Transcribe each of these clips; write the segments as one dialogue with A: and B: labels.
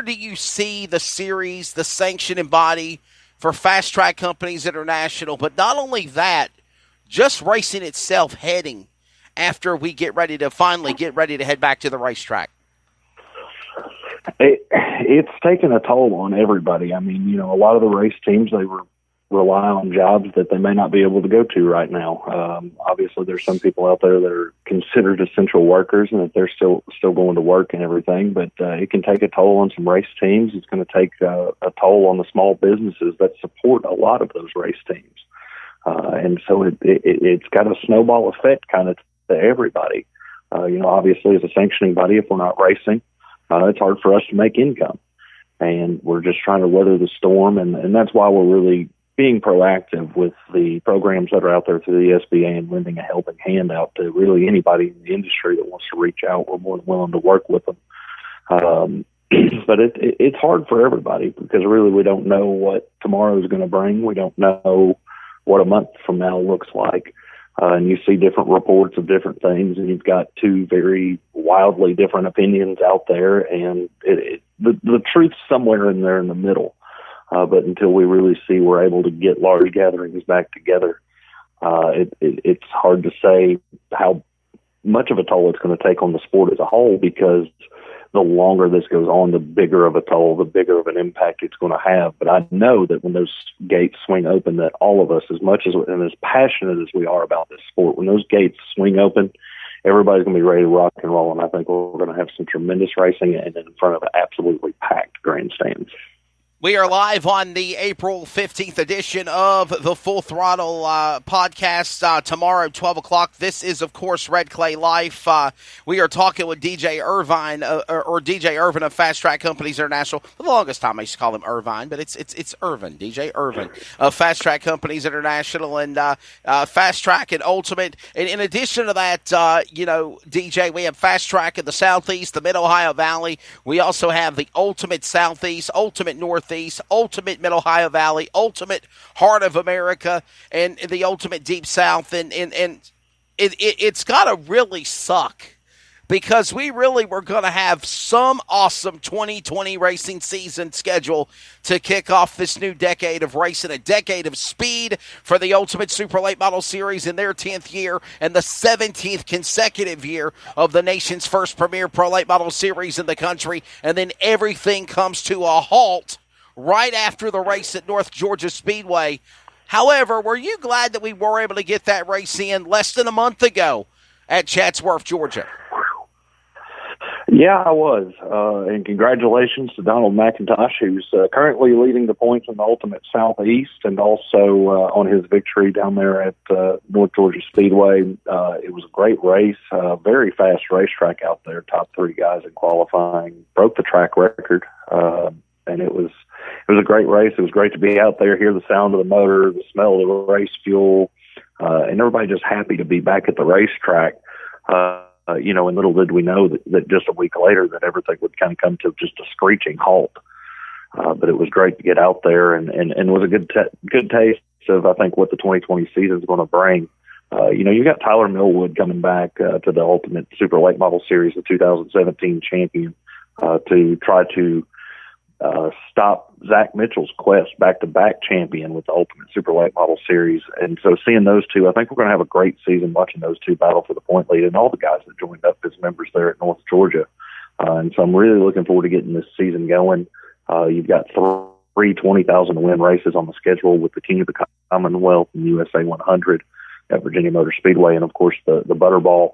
A: do you see the series, the sanctioning body for Fast Track Companies International? But not only that, just racing itself heading after we finally get ready to head back to the racetrack.
B: It's taken a toll on everybody. I mean, a lot of the race teams, they rely on jobs that they may not be able to go to right now. Obviously, there's some people out there that are considered essential workers and that they're still going to work and everything, but it can take a toll on some race teams. It's going to take a toll on the small businesses that support a lot of those race teams. And so it's got a snowball effect kind of to everybody. Obviously, as a sanctioning body, if we're not racing, it's hard for us to make income. And we're just trying to weather the storm, and that's why we're really being proactive with the programs that are out there through the SBA and lending a helping hand out to really anybody in the industry that wants to reach out. We're more than willing to work with them. But it's hard for everybody because really we don't know what tomorrow is going to bring. We don't know what a month from now looks like. And you see different reports of different things, and you've got two very wildly different opinions out there, and the truth's somewhere in there in the middle. But until we really see we're able to get large gatherings back together, it's hard to say how much of a toll it's going to take on the sport as a whole, because the longer this goes on, the bigger of a toll, the bigger of an impact it's going to have. But I know that when those gates swing open, that all of us, as much as and as passionate as we are about this sport, when those gates swing open, everybody's going to be ready to rock and roll. And I think we're going to have some tremendous racing and in front of absolutely packed grandstands.
A: We are live on the April 15th edition of the Full Throttle podcast. Tomorrow, 12 o'clock. This is, of course, Red Clay Life. We are talking with DJ Irvine, or DJ Irvine of Fast Track Companies International. For the longest time, I used to call him Irvine, but it's Irvine, DJ Irvine of Fast Track Companies International, and Fast Track and Ultimate. And in addition to that, DJ, we have Fast Track in the Southeast, the Mid-Ohio Valley. We also have the Ultimate Southeast, Ultimate Northeast, Ultimate Mid-Ohio Valley, Ultimate Heart of America, and the Ultimate Deep South. And it's got to really suck, because we really were going to have some awesome 2020 racing season schedule to kick off this new decade of racing, a decade of speed for the Ultimate Super Late Model Series in their 10th year and the 17th consecutive year of the nation's first premier Pro Late Model Series in the country. And then everything comes to a halt right after the race at North Georgia Speedway. However, were you glad that we were able to get that race in less than a month ago at Chatsworth, Georgia?
B: Yeah, I was. And congratulations to Donald McIntosh, who's currently leading the points in the Ultimate Southeast, and also on his victory down there at North Georgia Speedway. It was a great race, very fast racetrack out there. Top three guys in qualifying, broke the track record. And it was a great race. It was great to be out there, hear the sound of the motor, the smell of the race fuel, and everybody just happy to be back at the racetrack. And little did we know that just a week later that everything would kind of come to just a screeching halt. But it was great to get out there, and was a good taste of, I think, what the 2020 season is going to bring. You got Tyler Millwood coming back to the Ultimate Super Late Model Series, the 2017 champion, to try to stop Zach Mitchell's quest back-to-back champion with the Ultimate Super Late Model Series. And so seeing those two, I think we're going to have a great season watching those two battle for the point lead, and all the guys that joined up as members there at North Georgia. And so I'm really looking forward to getting this season going. You've got three 20,000-win races on the schedule with the King of the Commonwealth and USA 100 at Virginia Motor Speedway, and, of course, the Butterball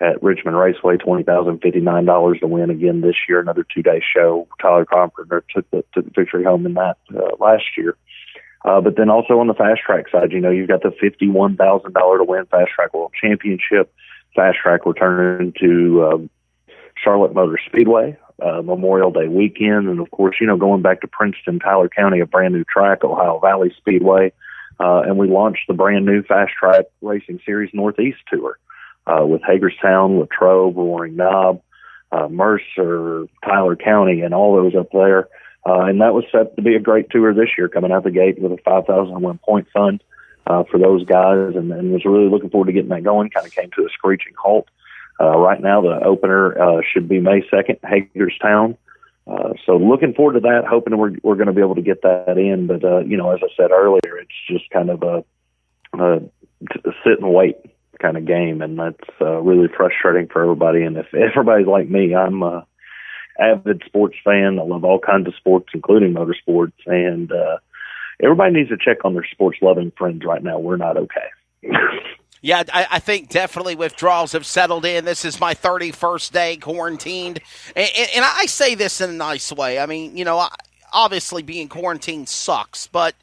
B: at Richmond Raceway, $20,059 to win again this year. Another 2-day show. Tyler Carpenter took the victory home in that last year. But then also on the Fast Track side, you've got the $51,000 to win Fast Track World Championship. Fast Track returning to Charlotte Motor Speedway, Memorial Day weekend. And, of course, going back to Princeton, Tyler County, a brand new track, Ohio Valley Speedway. And we launched the brand new Fast Track Racing Series Northeast Tour. With Hagerstown, Latrobe, Roaring Knob, Mercer, Tyler County, and all those up there. And that was set to be a great tour this year, coming out the gate with a $5,001 point fund for those guys, and was really looking forward to getting that going. Kind of came to a screeching halt. Right now, the opener should be May 2nd, Hagerstown. So looking forward to that, hoping we're going to be able to get that in. But, as I said earlier, it's just kind of a sit and wait kind of game. And that's really frustrating for everybody. And if everybody's like me, I'm a avid sports fan. I love all kinds of sports, including motorsports. And everybody needs to check on their sports-loving friends right now. We're not okay.
A: Yeah, I think definitely withdrawals have settled in. This is my 31st day quarantined. And I say this in a nice way. I mean, obviously being quarantined sucks, but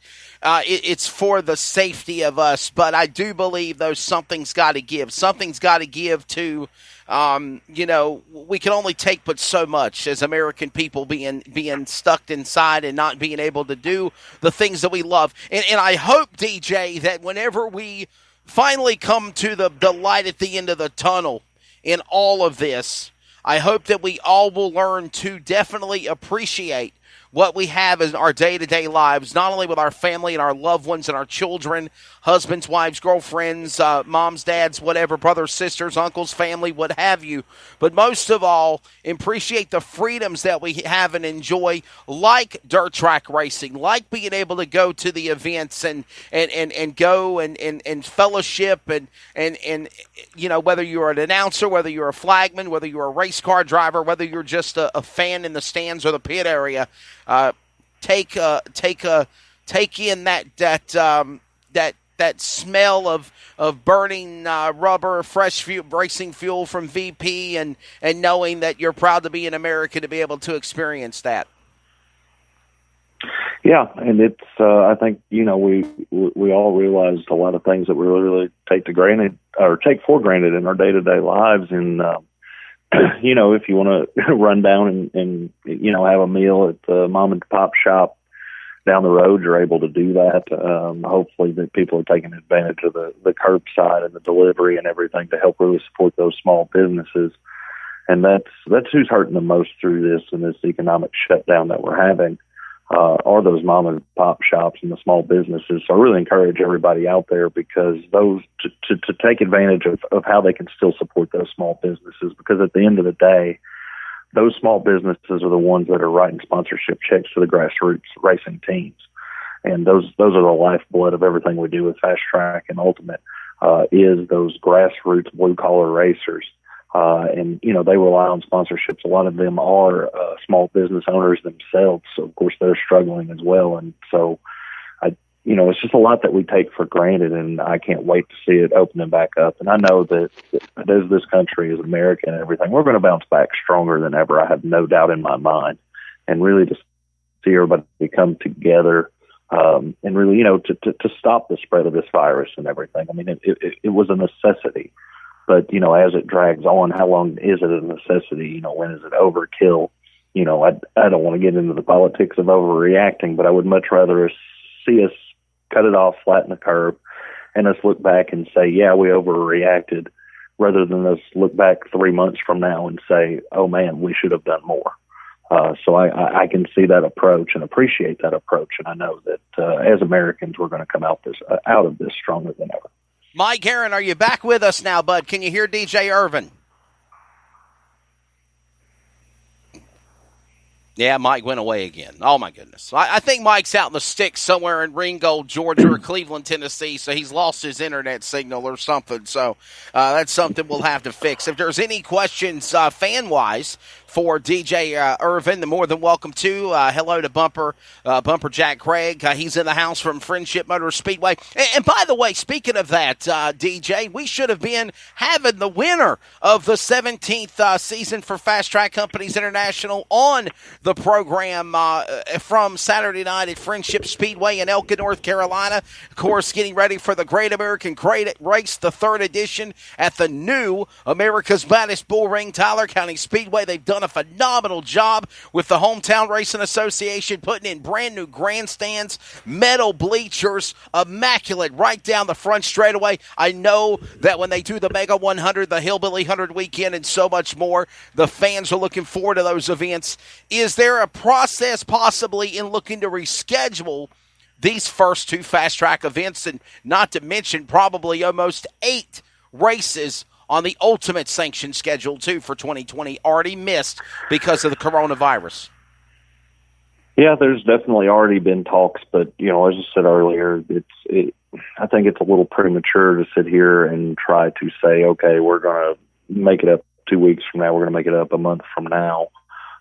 A: it's for the safety of us. But I do believe, though, something's got to give. Something's got to give to, we can only take but so much as American people being stuck inside and not being able to do the things that we love. And I hope, DJ, that whenever we finally come to the light at the end of the tunnel in all of this, I hope that we all will learn to definitely appreciate what we have in our day-to-day lives, not only with our family and our loved ones and our children, husbands, wives, girlfriends, moms, dads, whatever, brothers, sisters, uncles, family, what have you, but most of all, appreciate the freedoms that we have and enjoy, like dirt track racing, like being able to go to the events and go and fellowship and whether you're an announcer, whether you're a flagman, whether you're a race car driver, whether you're just a fan in the stands or the pit area. Take in that smell of burning rubber, fresh racing fuel from VP, and knowing that you're proud to be an American to be able to experience that.
B: Yeah, and it's I think we all realized a lot of things that we really take for granted in our day-to-day lives, and if you want to run down and have a meal at the mom and pop shop down the road, you're able to do that. Hopefully that people are taking advantage of the curbside and the delivery and everything to help really support those small businesses. And that's who's hurting the most through this and this economic shutdown that we're having, are those mom and pop shops and the small businesses. So I really encourage everybody out there, because those to take advantage of how they can still support those small businesses, because at the end of the day, those small businesses are the ones that are writing sponsorship checks to the grassroots racing teams. And those are the lifeblood of everything we do with Fast Track and Ultimate, is those grassroots blue collar racers. And they rely on sponsorships. A lot of them are small business owners themselves, so of course they're struggling as well. And so, it's just a lot that we take for granted, and I can't wait to see it opening back up. And I know that as this country, as America and everything, we're going to bounce back stronger than ever. I have no doubt in my mind. And really to see everybody come together, and really, to stop the spread of this virus and everything. I mean, it was a necessity. But, as it drags on, how long is it a necessity? When is it overkill? I don't want to get into the politics of overreacting, but I would much rather see us cut it off, flatten the curve, and us look back and say, yeah, we overreacted, rather than us look back 3 months from now and say, oh, man, we should have done more. So I can see that approach and appreciate that approach. And I know that as Americans, we're going to come out of this stronger than ever.
A: Mike Aaron, are you back with us now, bud? Can you hear DJ Irvine? Yeah, Mike went away again. Oh, my goodness. I think Mike's out in the sticks somewhere in Ringgold, Georgia, or Cleveland, Tennessee, so he's lost his internet signal or something. So that's something we'll have to fix. If there's any questions fan-wise for DJ Irvine, the more than welcome to. Hello to Bumper Jack Craig. He's in the house from Friendship Motor Speedway. And by the way, speaking of that, DJ, we should have been having the winner of the 17th season for Fast Track Companies International on the program from Saturday night at Friendship Speedway in Elkin, North Carolina. Of course, getting ready for the Great American Race, the third edition at the new America's Baddest Bull Ring, Tyler County Speedway. They've done a phenomenal job with the Hometown Racing Association, putting in brand new grandstands, metal bleachers, immaculate right down the front straightaway. I know that when they do the Mega 100, the Hillbilly 100 weekend, and so much more, the fans are looking forward to those events. Is there a process possibly in looking to reschedule these first two Fast Track events, and not to mention probably almost 8 races on the Ultimate Sanction schedule, too, for 2020, already missed because of the coronavirus?
B: Yeah, there's definitely already been talks, but as I said earlier, I think it's a little premature to sit here and try to say, okay, we're going to make it up 2 weeks from now, we're going to make it up a month from now,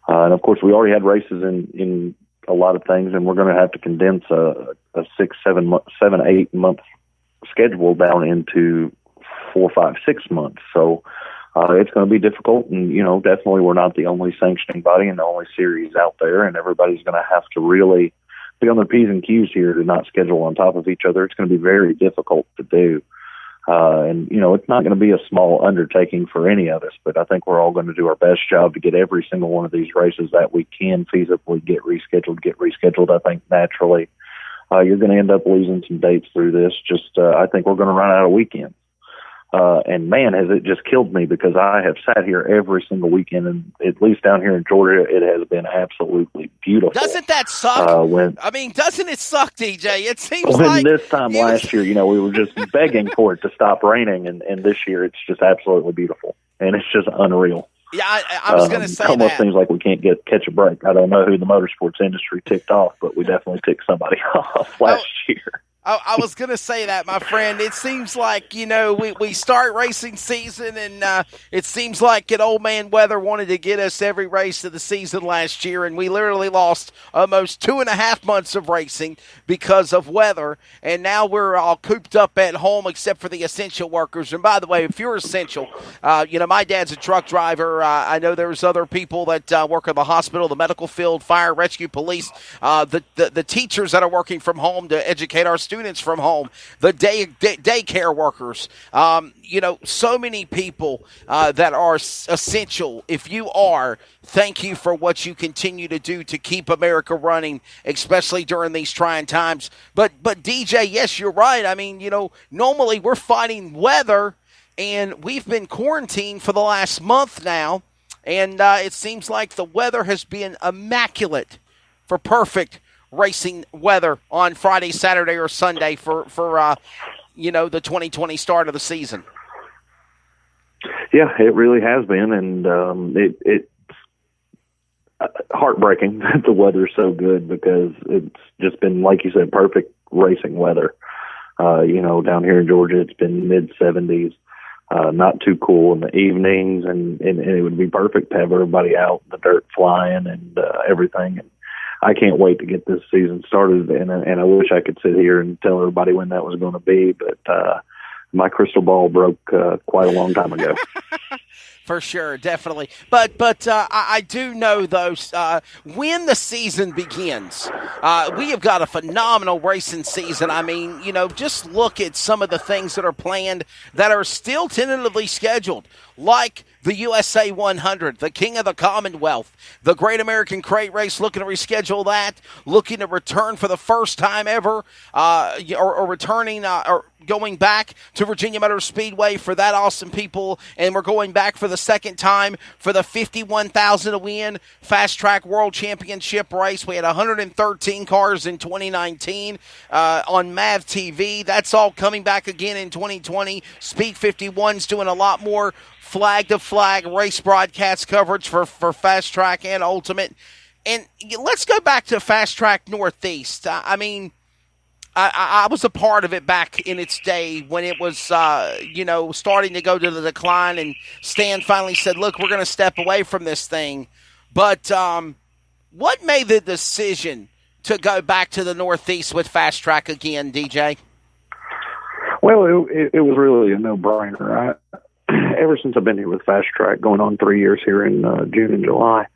B: and of course, we already had races in a lot of things, and we're going to have to condense a 8 month schedule down into 4, 5, 6 months. So. It's going to be difficult, and definitely we're not the only sanctioning body and the only series out there, and everybody's going to have to really be on their P's and Q's here to not schedule on top of each other. It's going to be very difficult to do, and it's not going to be a small undertaking for any of us. But I think we're all going to do our best job to get every single one of these races that we can feasibly get rescheduled. I think naturally you're going to end up losing some dates through this. I think we're going to run out of weekends. And man, has it just killed me, because I have sat here every single weekend, and at least down here in Georgia, it has been absolutely beautiful.
A: Doesn't that suck? Doesn't it suck, DJ? It seems like
B: this time last year, we were just begging for it to stop raining, and this year it's just absolutely beautiful, and it's just unreal.
A: Yeah, I was going to say
B: it almost seems like we can't catch a break. I don't know who the motorsports industry ticked off, but we definitely ticked somebody off last year.
A: I was going to say that, my friend. It seems like, we start racing season, and it seems like an old man weather wanted to get us every race of the season last year, and we literally lost almost 2.5 months of racing because of weather, and now we're all cooped up at home except for the essential workers. And by the way, if you're essential, my dad's a truck driver. I know there's other people that work in the hospital, the medical field, fire, rescue, police, the teachers that are working from home to educate our students from home, the daycare workers, so many people that are essential. If you are, thank you for what you continue to do to keep America running, especially during these trying times. But DJ, yes, you're right. I mean, normally we're fighting weather, and we've been quarantined for the last month now, and it seems like the weather has been immaculate for perfect racing weather on Friday, Saturday, or Sunday for the 2020 start of the season.
B: Yeah, it really has been, and it's heartbreaking that the weather's so good, because it's just been, like you said, perfect racing weather. Down here in Georgia, it's been mid-70s, not too cool in the evenings, and it would be perfect to have everybody out, the dirt flying and everything. And I can't wait to get this season started, and I wish I could sit here and tell everybody when that was going to be, but my crystal ball broke quite a long time ago.
A: For sure, definitely. But I do know, though, when the season begins, we have got a phenomenal racing season. I mean, just look at some of the things that are planned that are still tentatively scheduled, like the USA 100, the King of the Commonwealth, the Great American Crate Race, looking to reschedule that, looking to return for the first time ever, or returning or going back to Virginia Motor Speedway for that awesome people, and we're going back for the second time for the 51,000 to win Fast Track World Championship race. We had 113 cars in 2019 on MAV TV. That's all coming back again in 2020. Speed 51's doing a lot more flag-to-flag race broadcast coverage for Fast Track and Ultimate. And let's go back to Fast Track Northeast. I was a part of it back in its day when it was, starting to go to the decline, and Stan finally said, look, we're going to step away from this thing. But what made the decision to go back to the Northeast with Fast Track again, DJ?
B: Well, it was really a no-brainer. Ever since I've been here with Fast Track, going on 3 years here in June and July,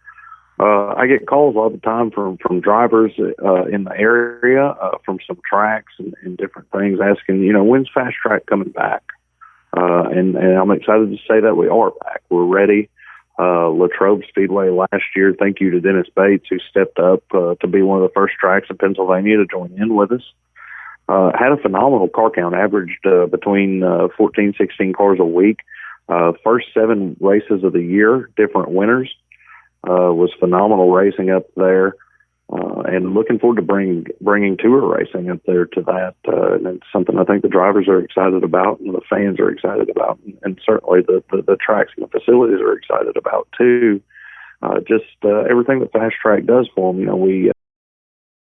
B: I get calls all the time from drivers in the area, from some tracks and different things, asking, when's Fast Track coming back? And I'm excited to say that we are back. We're ready. Latrobe Speedway last year, thank you to Dennis Bates, who stepped up to be one of the first tracks in Pennsylvania to join in with us. Had a phenomenal car count, averaged between 14, 16 cars a week. First 7 races of the year, different winners. Was phenomenal racing up there, and looking forward to bringing tour racing up there to that. And it's something I think the drivers are excited about, and the fans are excited about, and certainly the tracks and the facilities are excited about too. Just everything that Fast Track does for them. We